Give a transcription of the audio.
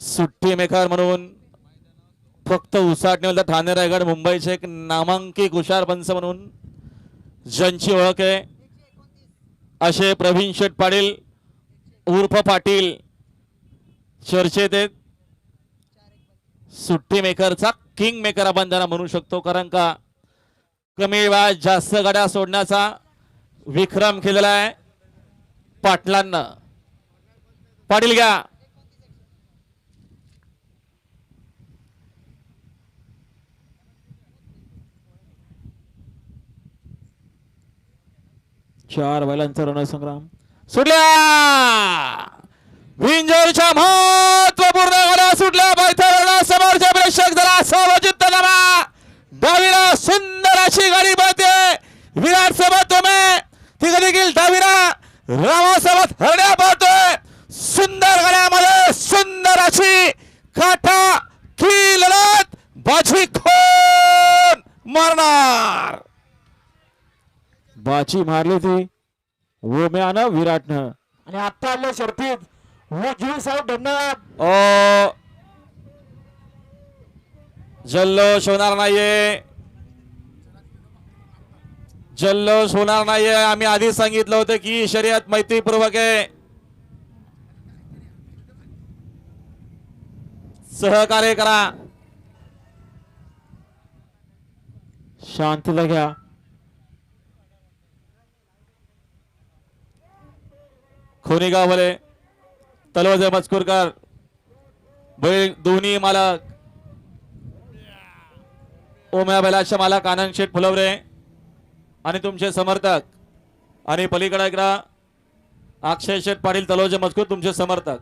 सुट्टी मेकर म्हणून फक्त उसाटणे ठाणे रायगड मुंबईचे एक नामांकित हुशार पंच म्हणून ज्यांची ओळख आहे असे प्रवीण शेठ पाटील उर्फ पाटील चर्चेत आहेत. सुट्टी मेकरचा किंग मेकर आपण त्यांना म्हणू शकतो, कारण का कमी वेळात जास्त गाड्या सोडण्याचा विक्रम केलेला आहे पाटलांना. पाटील घ्या. चार बैलांचा रणसंग्राम सुटल्या. विंजरच्या महत्वपूर्ण गाड्या सुटल्या. बैठा समोरच्या प्रेक्षक जरा सावजित नामा डावीला सुंदर अशी गाडी पळते. विराट सोबत तुम्ही तिथे देखील डावीला रामासोबत हरण्या पळतोय. सुंदर गाड्यामध्ये सुंदर अशी काठा की लढत बाजी कोण मारणार. बाची मारली ती ओम्यानं विराटनं. आणि आता आल्या शर्तीत उजवी साहेब धन्यवाद. ओ जल्लोष होणार नाहीये, जल्लोष होणार नाहीये. आम्ही आधीच सांगितलं होतं की शर्यत मैत्रीपूर्वक आहे. सहकार्य करा. शांतता घ्या. खोनीगावले तलवार मजकूरकर बैल दोन्ही मालक ओम्या बैलाचे मालक आनंद शेठ फुलवरे आणि तुमचे समर्थक, आणि पलीकडे अक्षय शेठ पाटील तलवार मजकूर तुमचे समर्थक.